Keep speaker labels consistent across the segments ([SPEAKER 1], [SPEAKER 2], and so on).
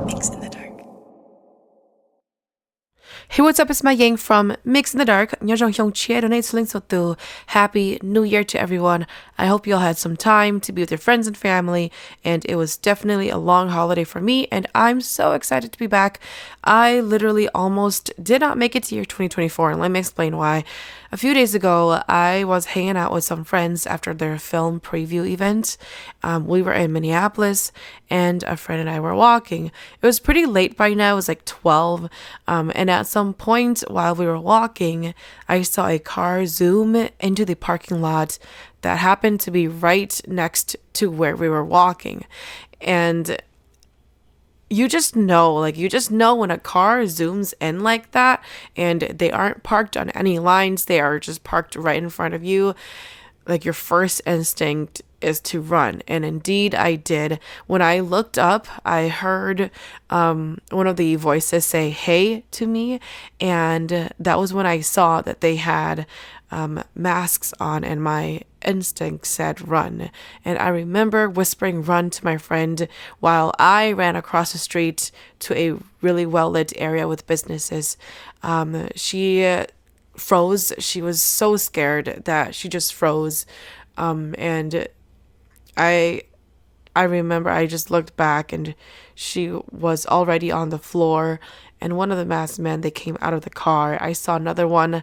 [SPEAKER 1] Mix in the Dark.
[SPEAKER 2] Hey, what's up? It's MaiYang from Mix in the Dark. Happy New Year to everyone. I hope you all had some time to be with your friends and family, and it was definitely a long holiday for me, and I'm so excited to be back. I literally almost did not make it to year 2024, and let me explain why. A few days ago, I was hanging out with some friends after their film preview event. We were in Minneapolis, and a friend and I were walking. It was pretty late by now. It was like 12, and at some point while we were walking, I saw a car zoom into the parking lot that happened to be right next to where we were walking. And you just know when a car zooms in like that and they aren't parked on any lines, they are just parked right in front of you. Like, your first instinct is to run. And indeed I did. When I looked up, I heard one of the voices say, "Hey," to me. And that was when I saw that they had masks on, and my instinct said run. And I remember whispering run to my friend while I ran across the street to a really well-lit area with businesses. She froze. She was so scared that she just froze. And I remember I just looked back and she was already on the floor, and one of the masked men, they came out of the car. I saw another one,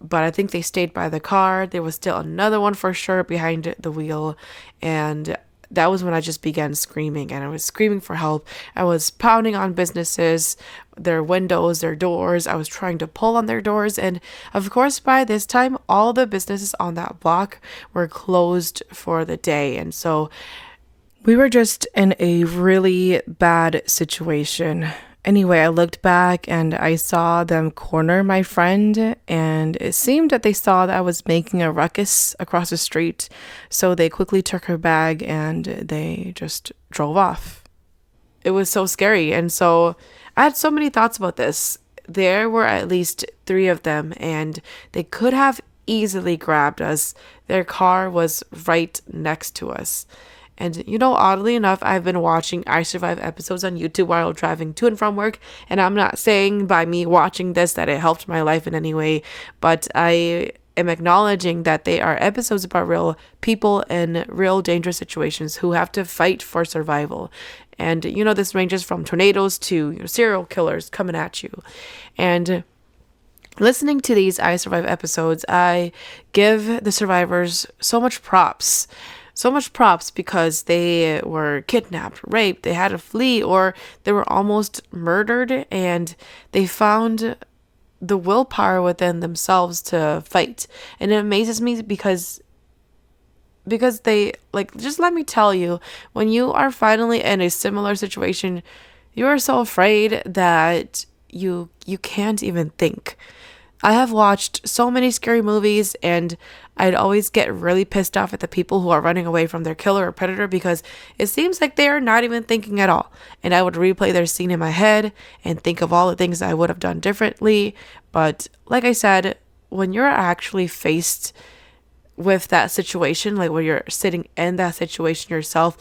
[SPEAKER 2] but I think they stayed by the car. There was still another one for sure behind the wheel, and that was when I just began screaming, and I was screaming for help. I was pounding on businesses, their windows, their doors. I was trying to pull on their doors. And of course, by this time, all the businesses on that block were closed for the day. And so we were just in a really bad situation. Anyway, I looked back and I saw them corner my friend, and it seemed that they saw that I was making a ruckus across the street. So they quickly took her bag and they just drove off. It was so scary. And so I had so many thoughts about this. There were at least 3 of them, and they could have easily grabbed us. Their car was right next to us. And, oddly enough, I've been watching I Survive episodes on YouTube while driving to and from work. And I'm not saying by me watching this that it helped my life in any way, but I am acknowledging that they are episodes about real people in real dangerous situations who have to fight for survival. And, this ranges from tornadoes to serial killers coming at you. And listening to these I Survive episodes, I give the survivors so much props because they were kidnapped, raped, they had to flee, or they were almost murdered, and they found the willpower within themselves to fight. And it amazes me because they, just let me tell you, when you are finally in a similar situation, you are so afraid that you can't even think. I have watched so many scary movies, and I'd always get really pissed off at the people who are running away from their killer or predator because it seems like they are not even thinking at all. And I would replay their scene in my head and think of all the things I would have done differently. But like I said, when you're actually faced with that situation, like when you're sitting in that situation yourself,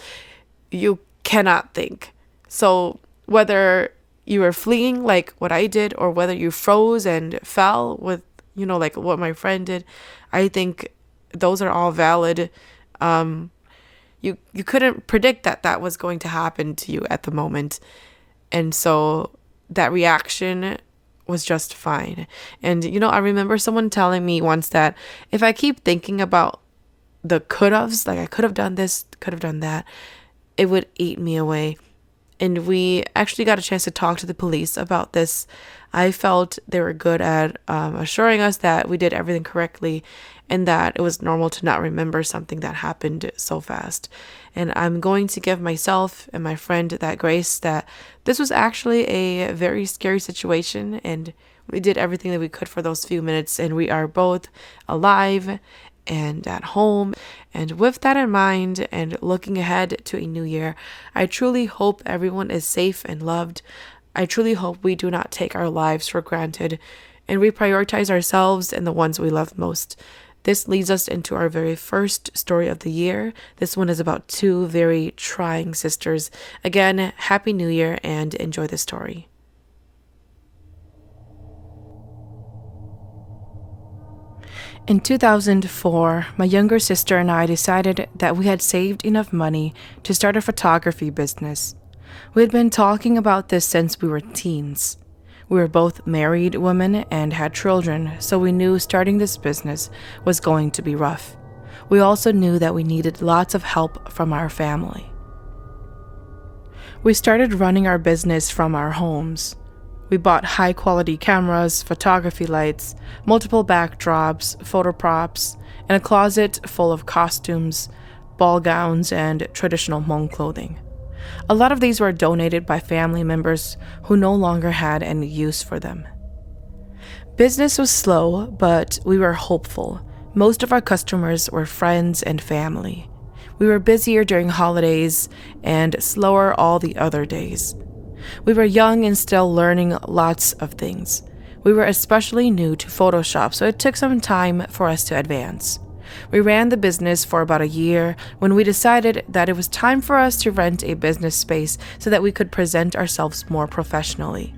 [SPEAKER 2] you cannot think. So whether you were fleeing like what I did, or whether you froze and fell with, like what my friend did, I think those are all valid. You couldn't predict that was going to happen to you at the moment. And so that reaction was just fine. And, I remember someone telling me once that if I keep thinking about the could-haves, like I could have done this, could have done that, it would eat me away. And we actually got a chance to talk to the police about this. I felt they were good at assuring us that we did everything correctly and that it was normal to not remember something that happened so fast. And I'm going to give myself and my friend that grace that this was actually a very scary situation, and we did everything that we could for those few minutes, and we are both alive and at home. And with that in mind, and looking ahead to a new year, I truly hope everyone is safe and loved. I truly hope we do not take our lives for granted, and we prioritize ourselves and the ones we love most. This leads us into our very first story of the year. This one is about two very trying sisters. Again, Happy New Year and enjoy the story. In 2004, my younger sister and I decided that we had saved enough money to start a photography business. We had been talking about this since we were teens. We were both married women and had children, so we knew starting this business was going to be rough. We also knew that we needed lots of help from our family. We started running our business from our homes. We bought high-quality cameras, photography lights, multiple backdrops, photo props, and a closet full of costumes, ball gowns, and traditional Hmong clothing. A lot of these were donated by family members who no longer had any use for them. Business was slow, but we were hopeful. Most of our customers were friends and family. We were busier during holidays and slower all the other days. We were young and still learning lots of things. We were especially new to Photoshop, so it took some time for us to advance. We ran the business for about a year when we decided that it was time for us to rent a business space so that we could present ourselves more professionally.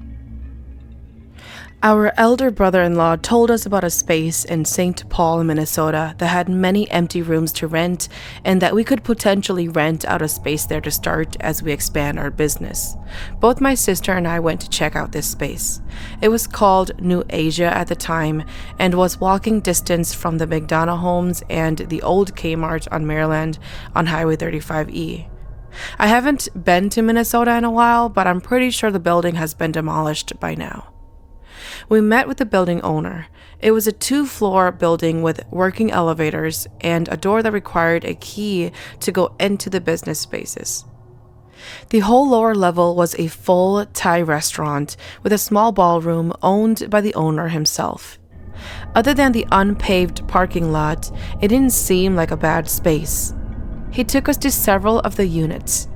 [SPEAKER 2] Our elder brother-in-law told us about a space in St. Paul, Minnesota that had many empty rooms to rent and that we could potentially rent out a space there to start as we expand our business. Both my sister and I went to check out this space. It was called New Asia at the time and was walking distance from the McDonough homes and the old Kmart on Maryland on Highway 35E. I haven't been to Minnesota in a while, but I'm pretty sure the building has been demolished by now. We met with the building owner. It was a 2-floor building with working elevators and a door that required a key to go into the business spaces. The whole lower level was a full Thai restaurant with a small ballroom owned by the owner himself. Other than the unpaved parking lot, it didn't seem like a bad space. He took us to several of the units.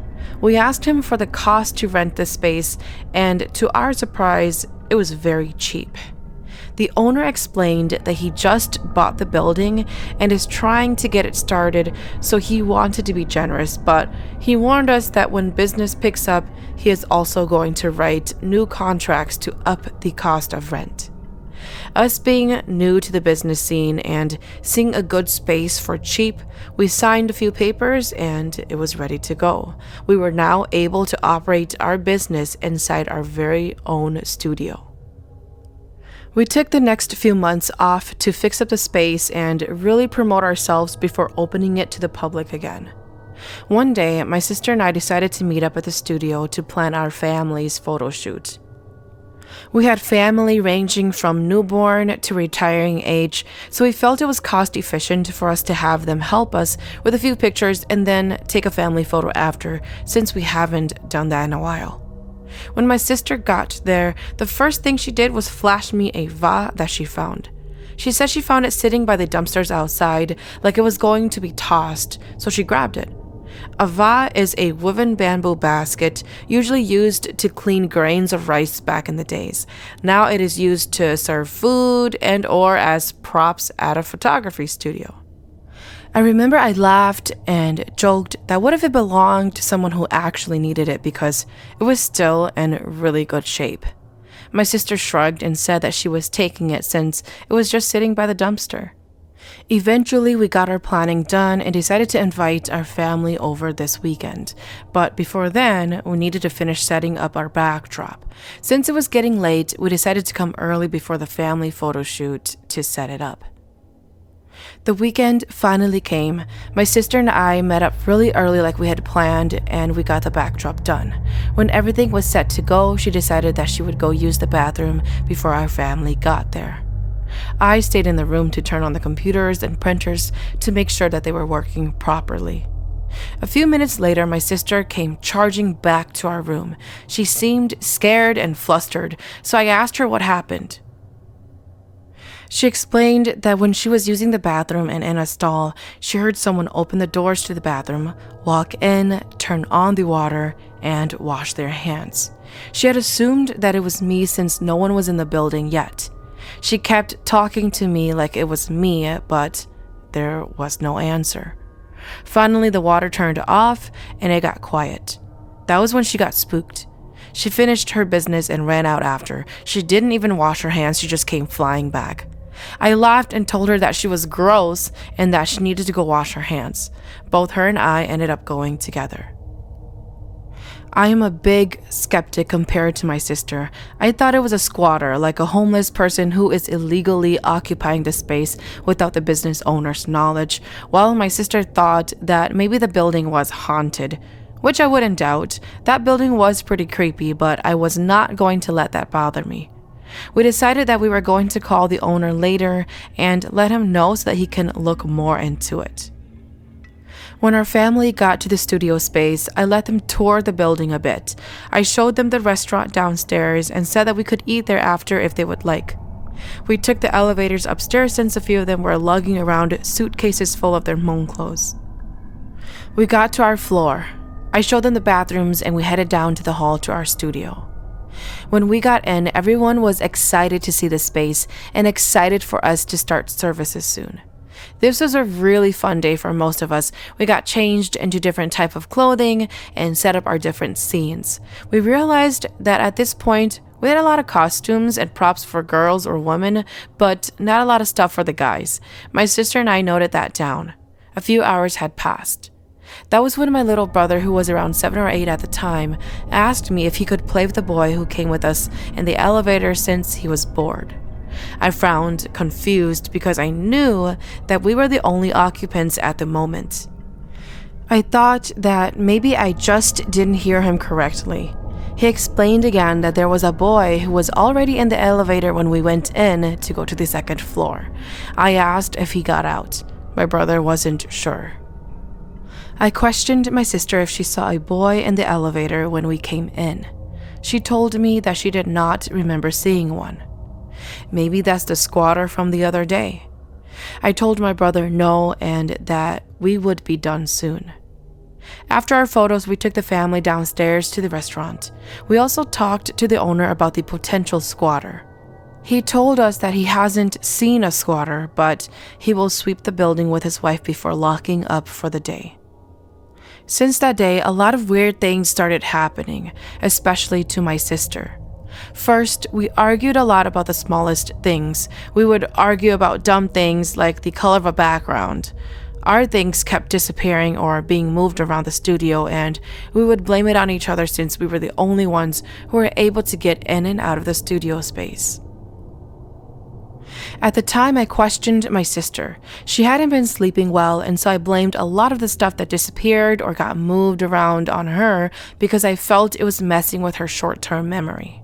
[SPEAKER 2] We asked him for the cost to rent the space, and to our surprise, it was very cheap. The owner explained that he just bought the building and is trying to get it started, so he wanted to be generous, but he warned us that when business picks up, he is also going to write new contracts to up the cost of rent. Us being new to the business scene and seeing a good space for cheap, we signed a few papers and it was ready to go. We were now able to operate our business inside our very own studio. We took the next few months off to fix up the space and really promote ourselves before opening it to the public again. One day, my sister and I decided to meet up at the studio to plan our family's photo shoot. We had family ranging from newborn to retiring age, so we felt it was cost efficient for us to have them help us with a few pictures and then take a family photo after, since we haven't done that in a while. When my sister got there, the first thing she did was flash me a va that she found. She said she found it sitting by the dumpsters outside, like it was going to be tossed, so she grabbed it. A va is a woven bamboo basket usually used to clean grains of rice back in the days. Now it is used to serve food and or as props at a photography studio. I remember I laughed and joked that what if it belonged to someone who actually needed it because it was still in really good shape. My sister shrugged and said that she was taking it since it was just sitting by the dumpster. Eventually, we got our planning done and decided to invite our family over this weekend. But before then, we needed to finish setting up our backdrop. Since it was getting late, we decided to come early before the family photo shoot to set it up. The weekend finally came. My sister and I met up really early like we had planned, and we got the backdrop done. When everything was set to go, she decided that she would go use the bathroom before our family got there. I stayed in the room to turn on the computers and printers to make sure that they were working properly. A few minutes later, my sister came charging back to our room. She seemed scared and flustered, so I asked her what happened. She explained that when she was using the bathroom and in a stall, she heard someone open the doors to the bathroom, walk in, turn on the water, and wash their hands. She had assumed that it was me since no one was in the building yet. She kept talking to me like it was me, but there was no answer. Finally, the water turned off and it got quiet. That was when she got spooked. She finished her business and ran out after. She didn't even wash her hands, she just came flying back. I laughed and told her that she was gross and that she needed to go wash her hands. Both her and I ended up going together. I am a big skeptic compared to my sister. I thought it was a squatter, like a homeless person who is illegally occupying the space without the business owner's knowledge, while my sister thought that maybe the building was haunted, which I wouldn't doubt. That building was pretty creepy, but I was not going to let that bother me. We decided that we were going to call the owner later and let him know so that he can look more into it. When our family got to the studio space, I let them tour the building a bit. I showed them the restaurant downstairs and said that we could eat there after if they would like. We took the elevators upstairs since a few of them were lugging around suitcases full of their mom clothes. We got to our floor. I showed them the bathrooms and we headed down to the hall to our studio. When we got in, everyone was excited to see the space and excited for us to start services soon. This was a really fun day for most of us. We got changed into different type of clothing and set up our different scenes. We realized that at this point, we had a lot of costumes and props for girls or women, but not a lot of stuff for the guys. My sister and I noted that down. A few hours had passed. That was when my little brother, who was around 7 or 8 at the time, asked me if he could play with the boy who came with us in the elevator since he was bored. I frowned, confused, because I knew that we were the only occupants at the moment. I thought that maybe I just didn't hear him correctly. He explained again that there was a boy who was already in the elevator when we went in to go to the second floor. I asked if he got out. My brother wasn't sure. I questioned my sister if she saw a boy in the elevator when we came in. She told me that she did not remember seeing one. Maybe that's the squatter from the other day. I told my brother no and that we would be done soon. After our photos, we took the family downstairs to the restaurant. We also talked to the owner about the potential squatter. He told us that he hasn't seen a squatter, but he will sweep the building with his wife before locking up for the day. Since that day, a lot of weird things started happening, especially to my sister. First, we argued a lot about the smallest things. We would argue about dumb things like the color of a background. Our things kept disappearing or being moved around the studio, and we would blame it on each other since we were the only ones who were able to get in and out of the studio space. At the time, I questioned my sister. She hadn't been sleeping well, and so I blamed a lot of the stuff that disappeared or got moved around on her because I felt it was messing with her short-term memory.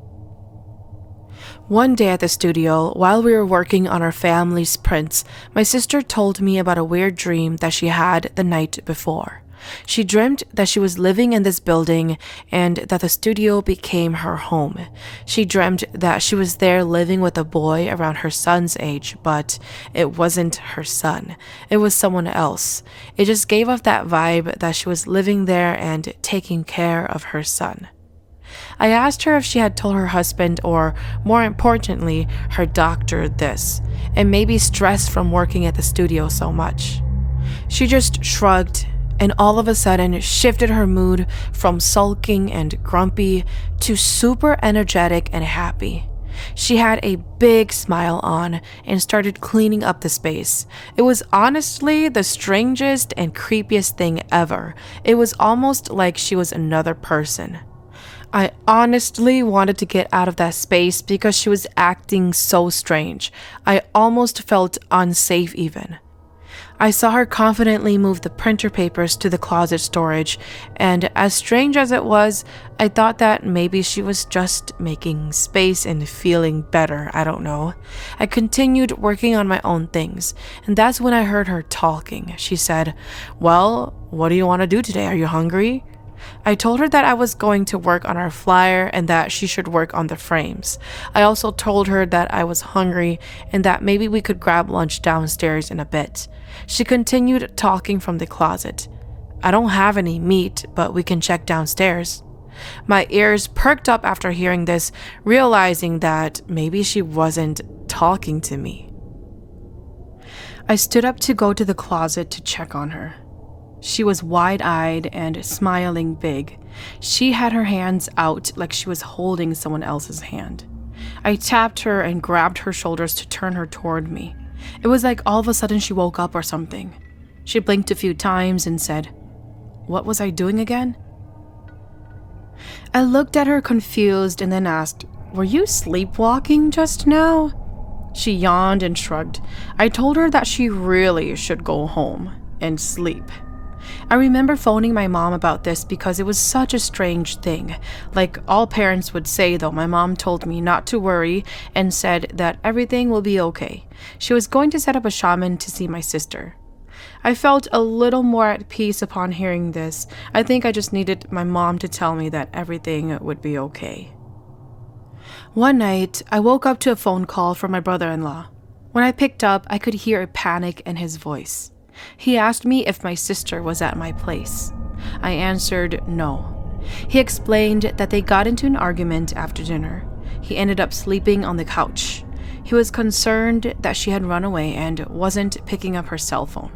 [SPEAKER 2] One day at the studio, while we were working on our family's prints, my sister told me about a weird dream that she had the night before. She dreamt that she was living in this building and that the studio became her home. She dreamt that she was there living with a boy around her son's age, but it wasn't her son. It was someone else. It just gave off that vibe that she was living there and taking care of her son. I asked her if she had told her husband or, more importantly, her doctor this, and maybe stressed from working at the studio so much. She just shrugged and all of a sudden shifted her mood from sulking and grumpy to super energetic and happy. She had a big smile on and started cleaning up the space. It was honestly the strangest and creepiest thing ever. It was almost like she was another person. I honestly wanted to get out of that space because she was acting so strange. I almost felt unsafe even. I saw her confidently move the printer papers to the closet storage, and as strange as it was, I thought that maybe she was just making space and feeling better, I don't know. I continued working on my own things, and that's when I heard her talking. She said, "Well, what do you want to do today? Are you hungry?" I told her that I was going to work on our flyer and that she should work on the frames. I also told her that I was hungry and that maybe we could grab lunch downstairs in a bit. She continued talking from the closet. "I don't have any meat, but we can check downstairs." My ears perked up after hearing this, realizing that maybe she wasn't talking to me. I stood up to go to the closet to check on her. She was wide-eyed and smiling big. She had her hands out like she was holding someone else's hand. I tapped her and grabbed her shoulders to turn her toward me. It was like all of a sudden she woke up or something. She blinked a few times and said, "What was I doing again?" I looked at her confused and then asked, "Were you sleepwalking just now?" She yawned and shrugged. I told her that she really should go home and sleep. I remember phoning my mom about this because it was such a strange thing. Like all parents would say, though, my mom told me not to worry and said that everything will be okay. She was going to set up a shaman to see my sister. I felt a little more at peace upon hearing this. I think I just needed my mom to tell me that everything would be okay. One night, I woke up to a phone call from my brother-in-law. When I picked up, I could hear a panic in his voice. He asked me if my sister was at my place. I answered no. He explained that they got into an argument after dinner. He ended up sleeping on the couch. He was concerned that she had run away and wasn't picking up her cell phone.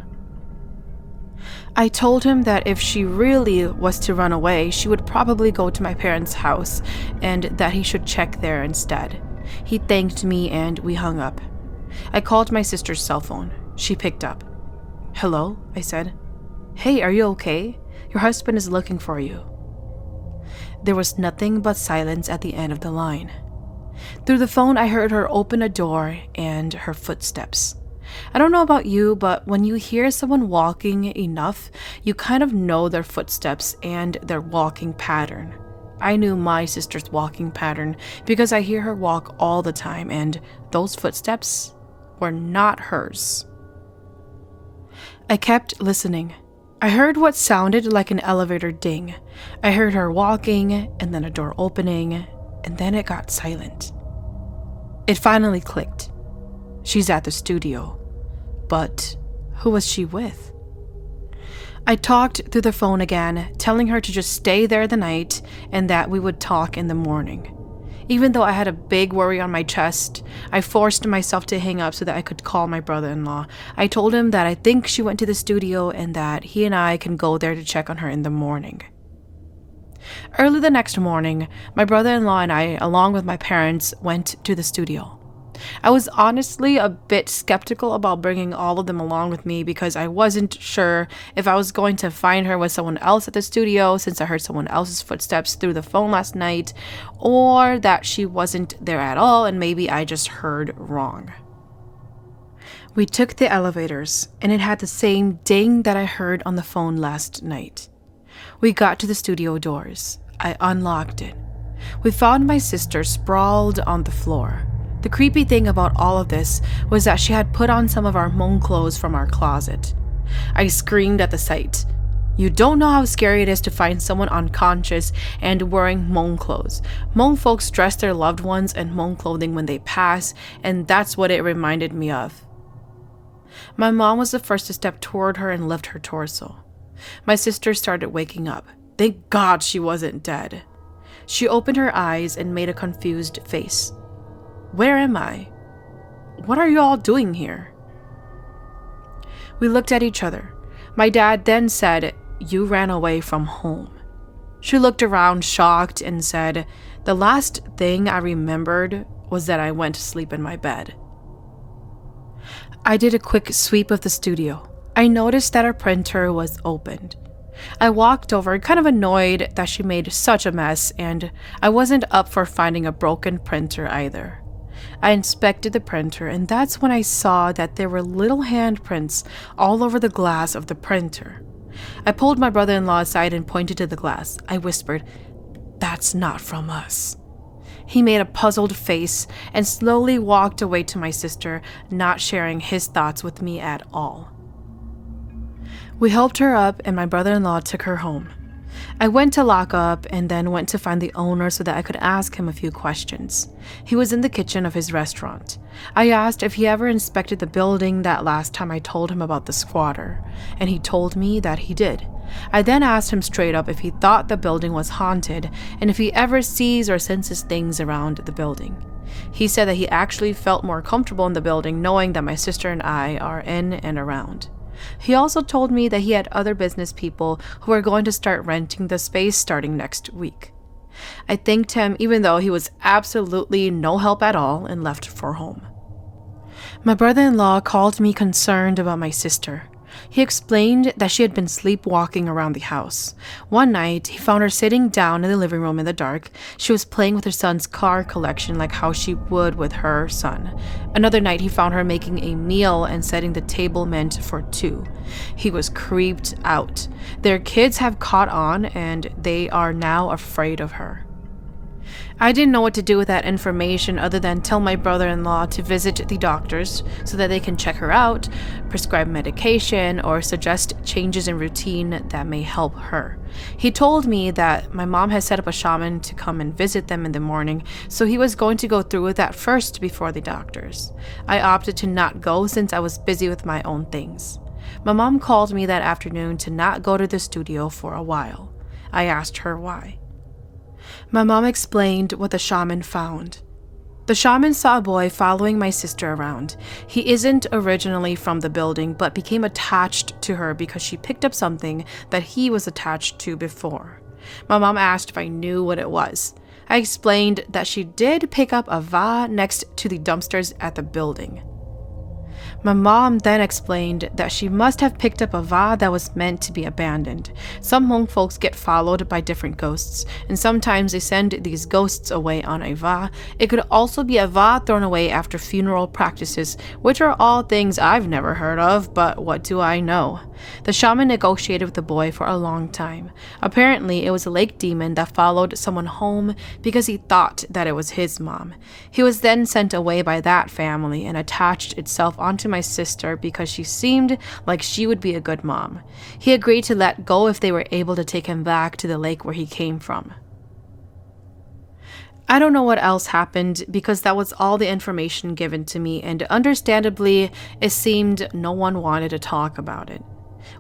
[SPEAKER 2] I told him that if she really was to run away, she would probably go to my parents' house and that he should check there instead. He thanked me and we hung up. I called my sister's cell phone. She picked up. "Hello?" I said. "Hey, are you okay? Your husband is looking for you." There was nothing but silence at the end of the line. Through the phone, I heard her open a door and her footsteps. I don't know about you, but when you hear someone walking enough, you kind of know their footsteps and their walking pattern. I knew my sister's walking pattern because I hear her walk all the time, and those footsteps were not hers. I kept listening. I heard what sounded like an elevator ding. I heard her walking, and then a door opening, and then it got silent. It finally clicked. She's at the studio. But who was she with? I talked through the phone again, telling her to just stay there the night and that we would talk in the morning. Even though I had a big worry on my chest, I forced myself to hang up so that I could call my brother-in-law. I told him that I think she went to the studio and that he and I can go there to check on her in the morning. Early the next morning, my brother-in-law and I, along with my parents, went to the studio. I was honestly a bit skeptical about bringing all of them along with me because I wasn't sure if I was going to find her with someone else at the studio since I heard someone else's footsteps through the phone last night, or that she wasn't there at all and maybe I just heard wrong. We took the elevators and it had the same ding that I heard on the phone last night. We got to the studio doors. I unlocked it. We found my sister sprawled on the floor. The creepy thing about all of this was that she had put on some of our Hmong clothes from our closet. I screamed at the sight. You don't know how scary it is to find someone unconscious and wearing Hmong clothes. Hmong folks dress their loved ones in Hmong clothing when they pass, and that's what it reminded me of. My mom was the first to step toward her and lift her torso. My sister started waking up. Thank God she wasn't dead. She opened her eyes and made a confused face. Where am I? What are you all doing here? We looked at each other. My dad then said, "You ran away from home." She looked around shocked and said, "The last thing I remembered was that I went to sleep in my bed." I did a quick sweep of the studio. I noticed that our printer was opened. I walked over, kind of annoyed that she made such a mess, and I wasn't up for finding a broken printer either. I inspected the printer, and that's when I saw that there were little handprints all over the glass of the printer. I pulled my brother-in-law aside and pointed to the glass. I whispered, "That's not from us." He made a puzzled face and slowly walked away to my sister, not sharing his thoughts with me at all. We helped her up, and my brother-in-law took her home. I went to lock up and then went to find the owner so that I could ask him a few questions. He was in the kitchen of his restaurant. I asked if he ever inspected the building that last time I told him about the squatter, and he told me that he did. I then asked him straight up if he thought the building was haunted and if he ever sees or senses things around the building. He said that he actually felt more comfortable in the building knowing that my sister and I are in and around. He also told me that he had other business people who were going to start renting the space starting next week. I thanked him even though he was absolutely no help at all and left for home. My brother-in-law called me concerned about my sister. He explained that she had been sleepwalking around the house. One night, he found her sitting down in the living room in the dark. She was playing with her son's car collection like how she would with her son. Another night, he found her making a meal and setting the table meant for two. He was creeped out. Their kids have caught on and they are now afraid of her. I didn't know what to do with that information other than tell my brother-in-law to visit the doctors so that they can check her out, prescribe medication, or suggest changes in routine that may help her. He told me that my mom has set up a shaman to come and visit them in the morning, so he was going to go through with that first before the doctors. I opted to not go since I was busy with my own things. My mom called me that afternoon to not go to the studio for a while. I asked her why. My mom explained what the shaman found. The shaman saw a boy following my sister around. He isn't originally from the building, but became attached to her because she picked up something that he was attached to before. My mom asked if I knew what it was. I explained that she did pick up a va next to the dumpsters at the building. My mom then explained that she must have picked up a va that was meant to be abandoned. Some Hmong folks get followed by different ghosts, and sometimes they send these ghosts away on a va. It could also be a va thrown away after funeral practices, which are all things I've never heard of, but what do I know? The shaman negotiated with the boy for a long time. Apparently, it was a lake demon that followed someone home because he thought that it was his mom. He was then sent away by that family and attached itself onto my sister because she seemed like she would be a good mom. He agreed to let go if they were able to take him back to the lake where he came from. I don't know what else happened because that was all the information given to me, and understandably, it seemed no one wanted to talk about it.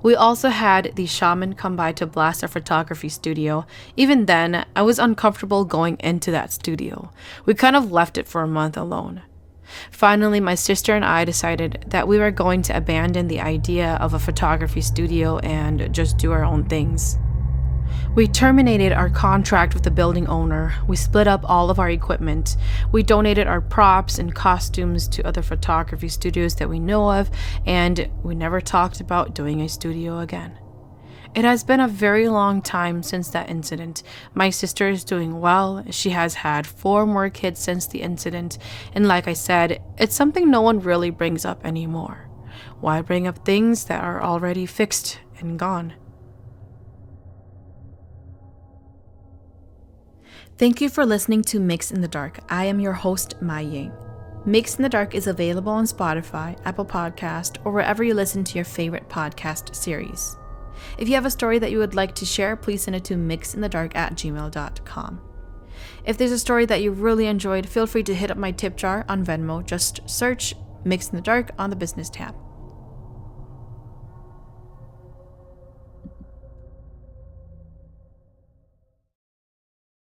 [SPEAKER 2] We also had the shaman come by to blast our photography studio. Even then, I was uncomfortable going into that studio. We kind of left it for a month alone. Finally, my sister and I decided that we were going to abandon the idea of a photography studio and just do our own things. We terminated our contract with the building owner. We split up all of our equipment. We donated our props and costumes to other photography studios that we know of, and we never talked about doing a studio again. It has been a very long time since that incident. My sister is doing well. She has had 4 more kids since the incident, and like I said, it's something no one really brings up anymore. Why bring up things that are already fixed and gone? Thank you for listening to Mix in the Dark. I am your host, MaiYang. Mix in the Dark is available on Spotify, Apple Podcast, or wherever you listen to your favorite podcast series. If you have a story that you would like to share, please send it to myxinthedark@gmail.com. If there's a story that you really enjoyed, feel free to hit up my tip jar on Venmo. Just search Mix in the Dark on the business tab.